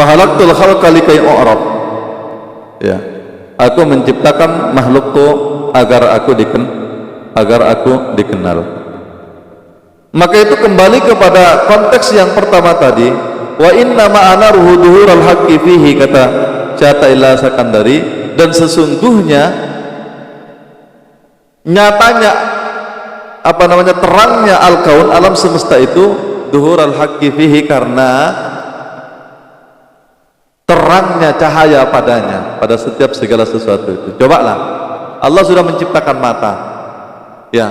khalaqtul khalqa likai u'rab. Ya, aku menciptakan makhlukku agar aku dikenal. Maka itu kembali kepada konteks yang pertama tadi, wa inna ma'ana ruhu duhural haqqi fihi, kata Syata'illah Sakandari, dan sesungguhnya nyatanya terangnya al-kaun, alam semesta itu duhural haqqi fihi, karena terangnya cahaya padanya, pada setiap segala sesuatu itu. Cobalah, Allah sudah menciptakan mata, ya,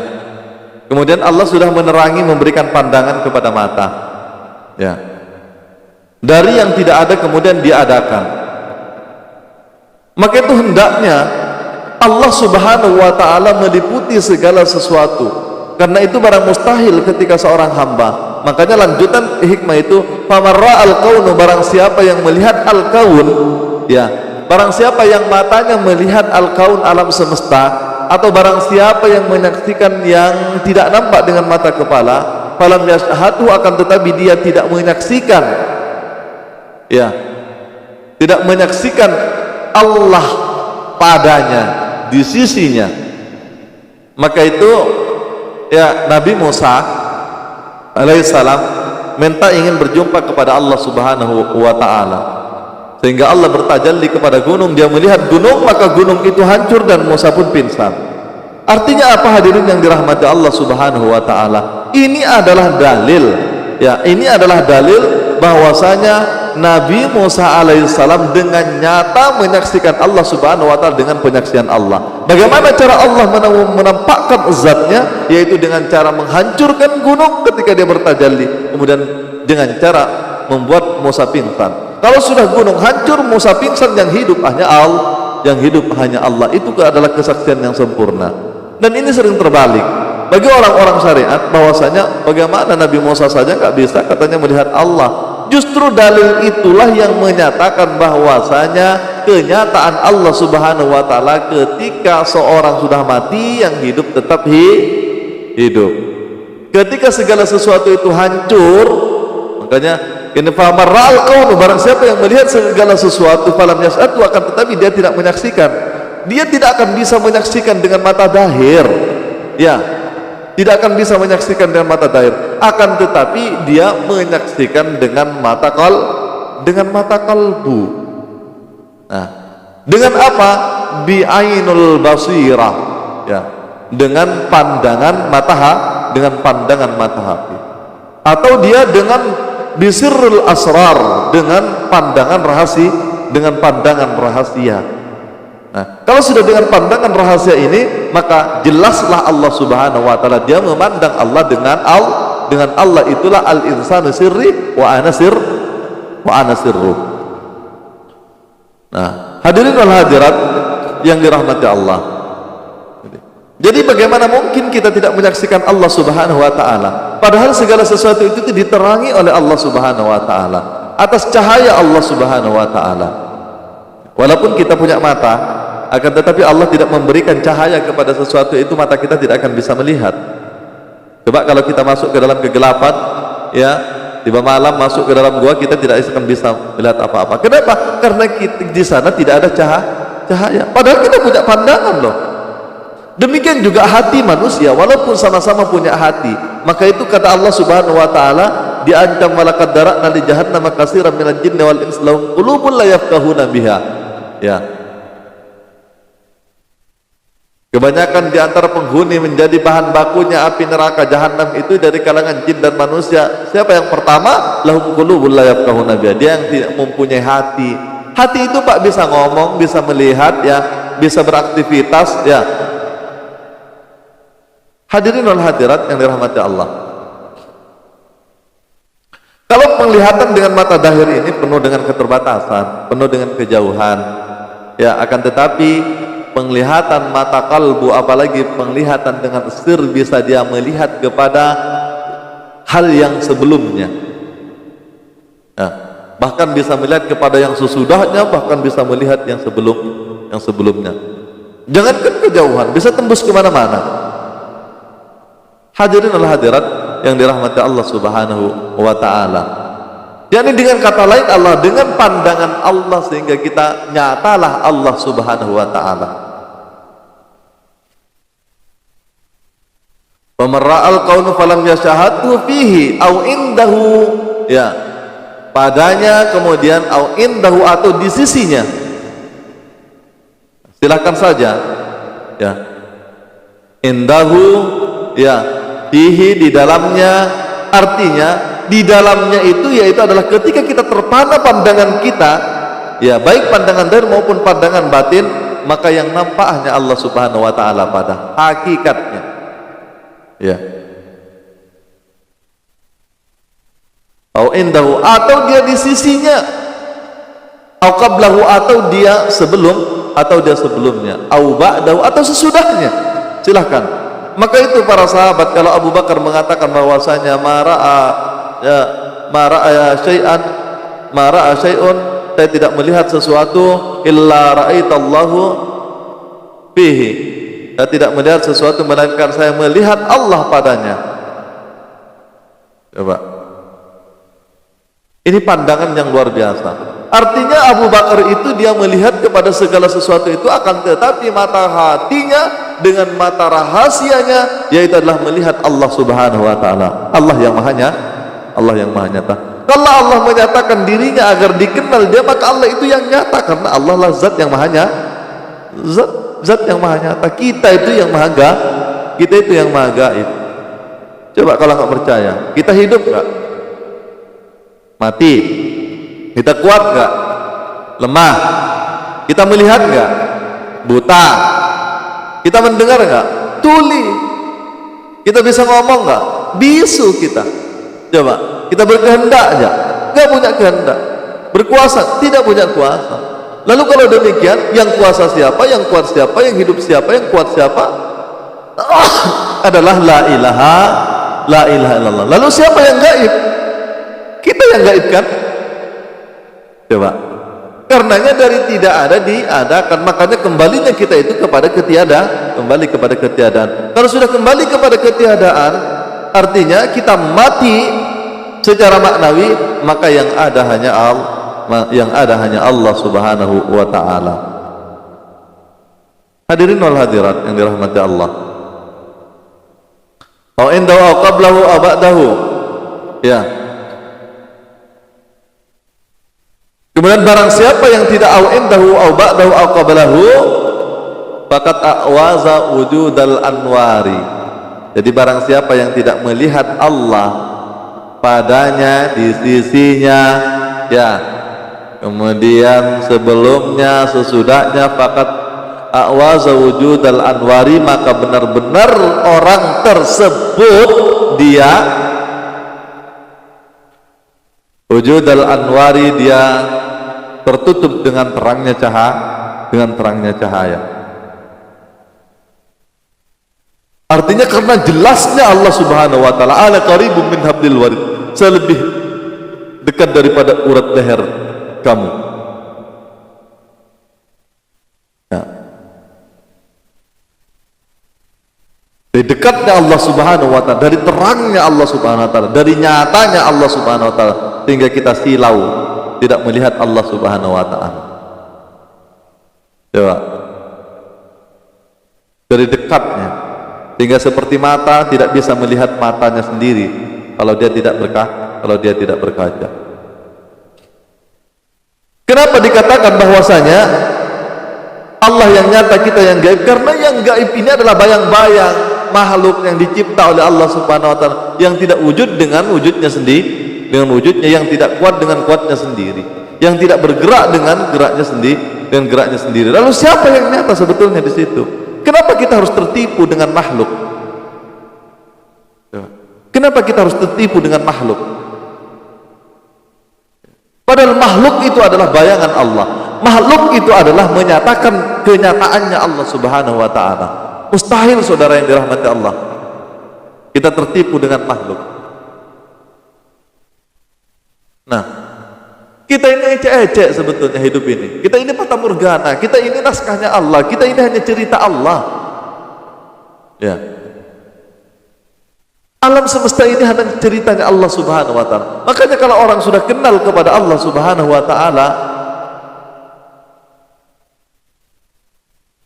kemudian Allah sudah menerangi, memberikan pandangan kepada mata, ya, dari yang tidak ada kemudian diadakan. Maka itu hendaknya Allah subhanahu wa ta'ala meliputi segala sesuatu, karena itu barang mustahil ketika seorang hamba. Makanya lanjutan hikmah itu, famarra al-kaunu, barang siapa yang melihat al-kaun, ya, barang siapa yang matanya melihat al-kaun, alam semesta, atau barang siapa yang menyaksikan yang tidak nampak dengan mata kepala, falam yashhadu, akan tetapi dia tidak menyaksikan, ya, tidak menyaksikan Allah padanya, di sisinya. Maka itu, ya, Nabi Musa alaihissalam minta ingin berjumpa kepada Allah subhanahu wa ta'ala, sehingga Allah bertajalli kepada gunung, dia melihat gunung, maka gunung itu hancur dan Musa pun pingsan. Artinya apa, hadirin yang dirahmati Allah subhanahu wa ta'ala? Ini adalah dalil, ya, ini adalah dalil bahwasanya Nabi Musa alaihissalam dengan nyata menyaksikan Allah subhanahu wa ta'ala dengan penyaksian Allah. Bagaimana cara Allah menampakkan zatnya? Yaitu dengan cara menghancurkan gunung ketika dia bertajalli, kemudian dengan cara membuat Musa pingsan. Kalau sudah gunung hancur, Musa pingsan, yang hidup hanya Allah, yang hidup hanya Allah. Itu adalah kesaksian yang sempurna. Dan ini sering terbalik bagi orang-orang syariat, bahwasanya bagaimana Nabi Musa saja nggak bisa katanya melihat Allah. Justru dalil itulah yang menyatakan bahwasanya kenyataan Allah subhanahu wa ta'ala ketika seorang sudah mati, yang hidup tetap hidup. Ketika segala sesuatu itu hancur, makanya ini famarra al-kaunu, barang siapa yang melihat segala sesuatu, falam yashhadu, akan tetapi dia tidak menyaksikan. Dia tidak akan bisa menyaksikan dengan mata zahir, ya, tidak akan bisa menyaksikan dengan mata zahir, akan tetapi dia menyaksikan dengan mata kalbu. Nah, dengan apa? Bi'ainul basirah, ya, dengan pandangan mata hati, atau dia dengan bisirul asrar, dengan pandangan rahasia. Nah, kalau sudah dengan pandangan rahasia ini, maka jelaslah Allah subhanahu wa ta'ala, dia memandang Allah dengan Allah itulah al-insanu sirri wa ana sirru. Nah, hadirin wal hadirat yang dirahmati Allah, jadi bagaimana mungkin kita tidak menyaksikan Allah subhanahu wa ta'ala, padahal segala sesuatu itu diterangi oleh Allah subhanahu wa ta'ala atas cahaya Allah subhanahu wa ta'ala. Walaupun kita punya mata, akan tetapi Allah tidak memberikan cahaya kepada sesuatu itu, mata kita tidak akan bisa melihat. Coba kalau kita masuk ke dalam kegelapan, ya, tiba malam masuk ke dalam gua, kita tidak akan bisa melihat apa-apa. Kenapa? Karena di sana tidak ada cahaya. Padahal kita punya pandangan loh. Demikian juga hati manusia, walaupun sama-sama punya hati, maka itu kata Allah subhanahu wa ta'ala, diancam walaqad dara'na li jahannama katsiran minal jinni wal insi lahum qulubun la yafqahuna biha. Ya, kebanyakan di antara penghuni menjadi bahan bakunya api neraka jahanam itu dari kalangan jin dan manusia. Siapa yang pertama? Lahum qulubun la yafqahuna biha, dia yang tidak mempunyai hati. Hati itu Pak bisa ngomong, bisa melihat, ya, bisa beraktivitas, ya. Hadirin wal hadirat yang dirahmati Allah, kalau penglihatan dengan mata zahir ini penuh dengan keterbatasan, penuh dengan kejauhan, ya, akan tetapi penglihatan mata kalbu, apalagi penglihatan dengan sir, bisa dia melihat kepada hal yang sebelumnya, ya, bahkan bisa melihat kepada yang sesudahnya, bahkan bisa melihat yang sebelumnya. Jangankan kejauhan, bisa tembus kemana-mana. Hadirin wal hadirat yang dirahmati Allah subhanahu wa ta'ala, yakni dengan kata lain Allah, dengan pandangan Allah, sehingga kita nyatalah Allah subhanahu wa ta'ala. Faman ra'al kaunu falam yashahadu fihi au indahu, ya, padanya, kemudian au indahu, atau di sisinya. Silakan saja, ya, indahu, ya, fihi, di dalamnya. Artinya di dalamnya itu yaitu adalah ketika kita terpana pandangan kita, ya, baik pandangan zahir maupun pandangan batin, maka yang nampak hanya Allah subhanahu wa ta'ala pada hakikatnya, ya. Au indahu, atau dia di sisinya, au qablahu, atau dia sebelum, atau dia sebelumnya, au ba'dahu, atau sesudahnya. Silahkan. Maka itu para sahabat, kalau Abu Bakar mengatakan bahwasanya mara'a syai'un, saya tidak melihat sesuatu illa ra'aitallahu fihi, saya tidak melihat sesuatu melainkan saya melihat Allah padanya. Coba, ini pandangan yang luar biasa. Artinya Abu Bakar itu dia melihat kepada segala sesuatu itu, akan tetapi mata hatinya dengan mata rahasianya yaitu adalah melihat Allah subhanahu wa ta'ala, Allah yang maha nyata. Kalau Allah menyatakan dirinya agar dikenal dia, maka Allah itu yang nyata, karena Allah lah zat yang maha nyata, zat yang maha nyata. Kita itu yang maha gaib. Coba kalau nggak percaya, kita hidup nggak? Mati. Kita kuat nggak? Lemah. Kita melihat nggak? Buta. Kita mendengar nggak? Tuli. Kita bisa ngomong nggak? Bisu kita. Coba, kita berkehendak aja, nggak punya kehendak. Berkuasa, tidak punya kuasa. Lalu kalau demikian, yang kuasa siapa? Yang kuat siapa? Yang hidup siapa? Yang kuat siapa? Adalah la ilaha illallah. Lalu siapa yang gaib? Kita yang gaib kan? Coba, karenanya dari tidak ada diadakan, makanya kembalinya kita itu kepada ketiadaan. Kalau sudah kembali kepada ketiadaan, artinya kita mati secara maknawi, maka yang ada hanya Allah subhanahu wa ta'ala. Hadirin wal hadirat yang dirahmati Allah. Au indahu au qablahu au ba'dahu, ya. Kemudian barang siapa yang tidak au indahu au ba'dahu au qablahu, faqad a'waza wujudal anwari. Jadi barang siapa yang tidak melihat Allah padanya, di sisinya, ya, kemudian sebelumnya, sesudahnya, faqad a'waza wujudal anwari, maka benar-benar orang tersebut dia wujudal anwari, dia tertutup dengan terangnya cahaya. Artinya karena jelasnya Allah subhanahu wa ta'ala, ala qaribum min hablil warid, saya lebih dekat daripada urat leher kamu, ya. Dari dekatnya Allah subhanahu wa ta'ala, dari terangnya Allah subhanahu wa ta'ala, dari nyatanya Allah subhanahu wa ta'ala, sehingga kita silau tidak melihat Allah subhanahu wa ta'ala. Coba, dari dekatnya, sehingga seperti mata tidak bisa melihat matanya sendiri kalau dia tidak berkaca. Kenapa dikatakan bahwasanya Allah yang nyata, kita yang gaib? Karena yang gaib ini adalah bayang-bayang makhluk yang dicipta oleh Allah subhanahu wa ta'ala, yang tidak wujud dengan wujudnya sendiri, dengan wujudnya, yang tidak kuat dengan kuatnya sendiri, yang tidak bergerak dengan geraknya sendiri, Lalu siapa yang nyata sebetulnya di situ? Kenapa kita harus tertipu dengan makhluk? Kenapa kita harus tertipu dengan makhluk? Padahal makhluk itu adalah bayangan Allah. Makhluk itu adalah menyatakan kenyataannya Allah subhanahu wa ta'ala. Mustahil, saudara yang dirahmati Allah, kita tertipu dengan makhluk. Nah, kita ini ecek-ecek sebetulnya hidup ini. Kita ini fata morgana, kita ini naskahnya Allah, kita ini hanya cerita Allah, ya. Alam semesta ini hanya ceritanya Allah Subhanahu wa taala. Makanya kalau orang sudah kenal kepada Allah Subhanahu wa taala,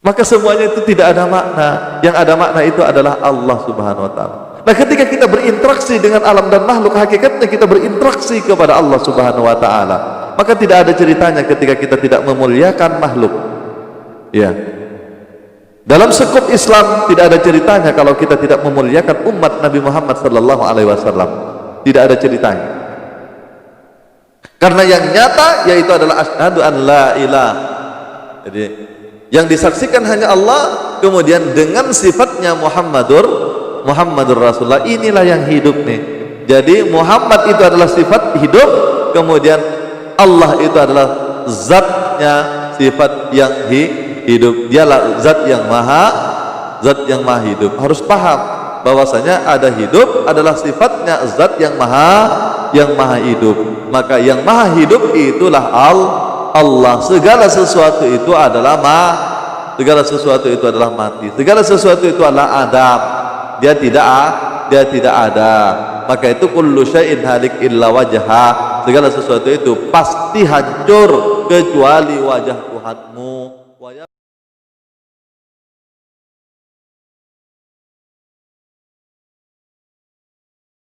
maka semuanya itu tidak ada makna. Yang ada makna itu adalah Allah Subhanahu wa taala. Nah, ketika kita berinteraksi dengan alam dan makhluk, hakikatnya kita berinteraksi kepada Allah Subhanahu wa taala. Maka tidak ada ceritanya ketika kita tidak memuliakan makhluk. Ya. Dalam sekup Islam tidak ada ceritanya kalau kita tidak memuliakan umat Nabi Muhammad sallallahu alaihi wasallam. Tidak ada ceritanya. Karena yang nyata yaitu adalah asyhadu an la ilaha. Jadi yang disaksikan hanya Allah, kemudian dengan sifatnya Muhammadur Rasulullah, inilah yang hidup nih. Jadi Muhammad itu adalah sifat hidup, kemudian Allah itu adalah zatnya, sifat yang hidup. Dialah zat yang maha hidup. Harus paham bahwasanya ada hidup adalah sifatnya zat yang maha hidup. Maka yang maha hidup itulah Allah. Segala sesuatu itu adalah segala sesuatu itu adalah mati. Segala sesuatu itu adalah adam. Dia tidak ada. Maka itu kullu syai'in halik illa wajha. Segala sesuatu itu pasti hancur kecuali wajah Tuhanmu.